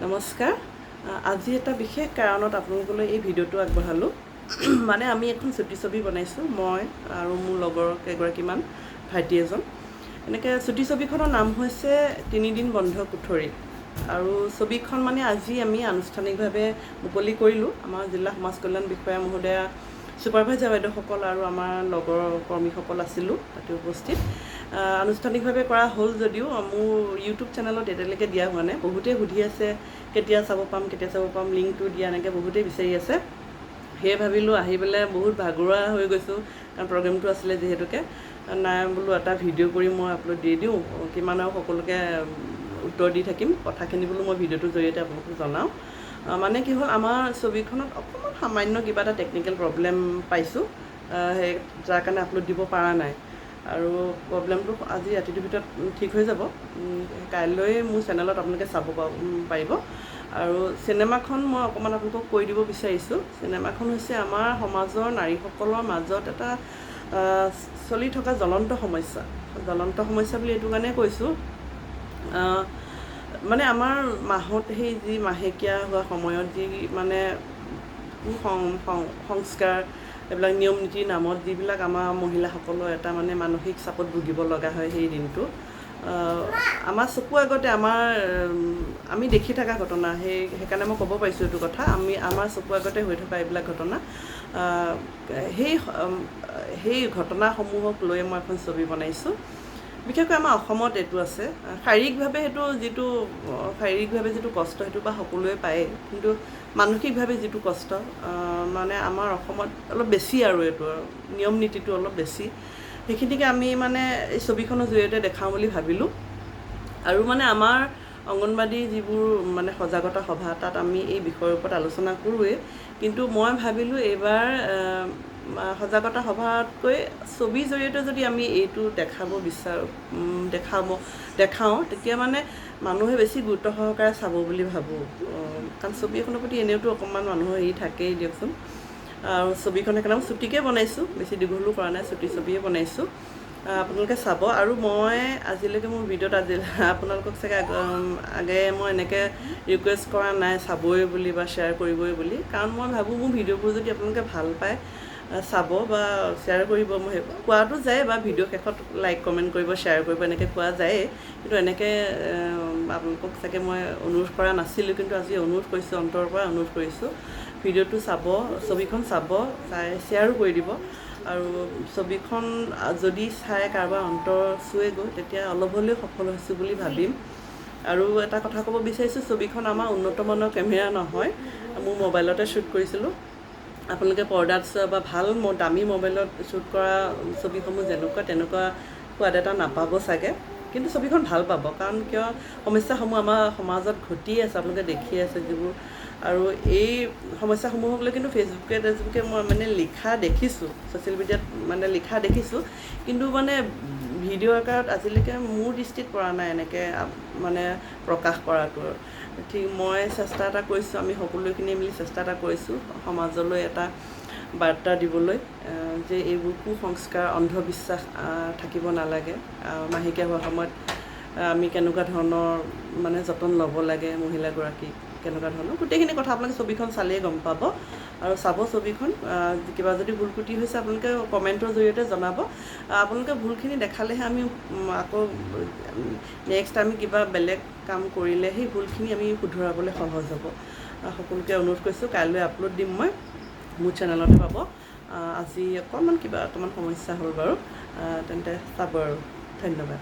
নমস্কাৰ। আজি এটা বিশেষ কাৰণত আপোনালোকলৈ এই ভিডিঅ'টো আগবঢ়ালোঁ। মানে আমি এখন চুটি ছবি বনাইছোঁ, মই আৰু মোৰ লগৰ কেইগৰাকীমান ভাইটি এজন। এনেকৈ চুটি ছবিখনৰ নাম হৈছে ৩ দিন বন্ধ কোঠৰী। আৰু ছবিখন মানে আজি আমি আনুষ্ঠানিকভাৱে মুকলি কৰিলোঁ। আমাৰ জিলা সমাজ কল্যাণ বিষয়া মহোদয়া, ছুপাৰভাইজাৰ বাইদেউসকল আৰু আমাৰ লগৰ কৰ্মীসকল আছিলোঁ তাতে উপস্থিত। আনুষ্ঠানিকভাৱে কৰা হ'ল যদিও মোৰ ইউটিউব চেনেলত এতিয়ালৈকে দিয়া হোৱা নাই। বহুতেই সুধি আছে কেতিয়া চাব পাম, লিংকটো দিয়া এনেকৈ বহুতেই বিচাৰি আছে। সেয়ে ভাবিলোঁ আহি পেলাই বহুত ভাগৰুৱা হৈ গৈছোঁ, কাৰণ প্ৰগ্ৰেমটো আছিলে যিহেতুকে। নাই বোলো এটা ভিডিঅ' কৰি মই আপলোড দি দিওঁ, কিমান আৰু সকলোকে উত্তৰ দি থাকিম, কথাখিনি বোলো মই ভিডিঅ'টোৰ জৰিয়তে আপোনালোকক জনাওঁ। মানে কি হ'ল, আমাৰ ছবিখনত অকণমান সামান্য কিবা এটা টেকনিকেল প্ৰব্লেম পাইছোঁ, সেই যাৰ কাৰণে আপলোড দিব পৰা নাই। আৰু প্ৰব্লেমটো আজি ৰাতিটোৰ ভিতৰত ঠিক হৈ যাব। কাইলৈ মোৰ চেনেলত আপোনালোকে চাব পাৰিব। আৰু চিনেমাখন মই অকণমান আপোনালোকক কৈ দিব বিচাৰিছোঁ। চিনেমাখন হৈছে আমাৰ সমাজৰ নাৰীসকলৰ মাজত এটা চলি থকা জ্বলন্ত সমস্যা বুলি এইটো কাৰণেই কৈছোঁ। মানে আমাৰ মাহত সেই যি মাহেকীয়া হোৱা সময়ত যি মানে সংস্কাৰ, এইবিলাক নিয়ম নীতিৰ নামত যিবিলাক আমাৰ মহিলাসকলৰ এটা মানে মানসিক চাপত ভুগিব লগা হয় সেই দিনটো। আমাৰ চকু আগতে আমি দেখি থকা ঘটনা, সেইকাৰণে মই ক'ব পাৰিছোঁ এইটো কথা। আমাৰ চকু আগতে হৈ থকা এইবিলাক ঘটনা, সেই ঘটনাসমূহক লৈ মই এখন ছবি বনাইছোঁ। বিশেষকৈ আমাৰ অসমত এইটো আছে। শাৰীৰিকভাৱে যিটো কষ্ট সেইটো বা সকলোৱে পায়েই, কিন্তু মানসিকভাৱে যিটো কষ্ট মানে আমাৰ অসমত অলপ বেছি, আৰু এইটো নিয়ম নীতিটো অলপ বেছি। সেইখিনিকে আমি মানে এই ছবিখনৰ জৰিয়তে দেখাওঁ বুলি ভাবিলোঁ। আৰু মানে আমাৰ অংগনবাদী যিবোৰ মানে সজাগতা সভা, তাত আমি এই বিষয়ৰ ওপৰত আলোচনা কৰোঁৱেই, কিন্তু মই ভাবিলোঁ এইবাৰ সজাগতা সভাতকৈ ছবিৰ জৰিয়তে যদি আমি এইটো দেখাওঁ, তেতিয়া মানে মানুহে বেছি গুৰুত্ব সহকাৰে চাব বুলি ভাবোঁ। কাৰণ ছবি এখনৰ প্ৰতি এনেওতো অকণমান মানুহৰ থাকেই দিয়কচোন। আৰু ছবিখন সেইকাৰণে চুটিকৈ বনাইছোঁ, বেছি দীঘলো কৰা নাই, চুটি ছবিয়ে বনাইছোঁ। আপোনালোকে চাব। আৰু মই আজিলৈকে মোৰ ভিডিঅ'ত আপোনালোকক চাগে আগে মই এনেকৈ ৰিকুৱেষ্ট কৰা নাই চাবই বুলি বা শ্বেয়াৰ কৰিবই বুলি, কাৰণ মই ভাবোঁ মোৰ ভিডিঅ'বোৰ যদি আপোনালোকে ভাল পায়, চাব বা শ্বেয়াৰ কৰিব। মই কোৱাটো যায়, বা ভিডিঅ' শেষত লাইক কমেণ্ট কৰিব, শ্বেয়াৰ কৰিব, এনেকৈ কোৱা যায়েই, কিন্তু এনেকৈ আপোনালোকক চাগে মই অনুৰোধ কৰা নাছিলোঁ, কিন্তু আজি অনুৰোধ কৰিছোঁ, অন্তৰৰ পৰা অনুৰোধ কৰিছোঁ। ভিডিঅ'টো চাব, ছবিখন চাব, শ্বেয়াৰো কৰি দিব। আৰু ছবিখন যদি চাই কাৰোবাৰ অন্তৰ চুৱে গৈ, তেতিয়া অলপ হ'লেও সফল হৈছোঁ বুলি ভাবিম। আৰু এটা কথা ক'ব বিচাৰিছোঁ, ছবিখন আমাৰ উন্নতমানৰ কেমেৰা নহয়, মোৰ মোবাইলতে শ্বুট কৰিছিলোঁ। আপোনালোকে পৰ্দাত চোৱা বা ভাল দামী মোবাইলত শ্বুট কৰা ছবিসমূহ তেনেকুৱা সোৱাদ এটা নাপাব চাগে, কিন্তু ছবিখন ভাল পাব। কাৰণ কিয়, সমস্যাসমূহ আমাৰ সমাজত ঘটিয়ে আছে, আপোনালোকে দেখি আছে যিবোৰ। আৰু এই সমস্যাসমূহক লৈ কিন্তু ফেচবুকে মই মানে লিখা দেখিছোঁ, ছ'চিয়েল মিডিয়াত মানে লিখা দেখিছোঁ, কিন্তু মানে ভিডিঅ' আকাৰত আজিলৈকে মোৰ দৃষ্টিত পৰা নাই এনেকৈ মানে প্ৰকাশ কৰাটো। ঠিক মই চেষ্টা এটা কৰিছোঁ, আমি সকলোখিনি মিলি চেষ্টা এটা কৰিছোঁ সমাজলৈ এটা বাৰ্তা দিবলৈ, যে এইবোৰ কুসংস্কাৰ, অন্ধবিশ্বাস থাকিব নালাগে। মাহেকীয়া হোৱাৰ সময়ত আমি কেনেকুৱা ধৰণৰ মানে যতন ল'ব লাগে, মহিলাগৰাকীক কেনেকুৱা ধৰণৰ, গোটেইখিনি কথা আপোনালোকে ছবিখন চালেই গম পাব। আৰু চাব ছবিখন। কিবা যদি ভুল ক্ৰুটি হৈছে আপোনালোকে কমেণ্টৰ জৰিয়তে জনাব। আপোনালোকে ভুলখিনি দেখালেহে আমি আকৌ নেক্সট আমি কিবা বেলেগ কাম কৰিলে সেই ভুলখিনি আমি শুধৰাবলৈ সহজ হ'ব। সকলোকে অনুৰোধ কৰিছোঁ, কাইলৈ আপলোড দিম মই, মোৰ চেনেলতে পাব। আজি অকণমান সমস্যা হ'ল বাৰু, তেন্তে চাব আৰু। ধন্যবাদ।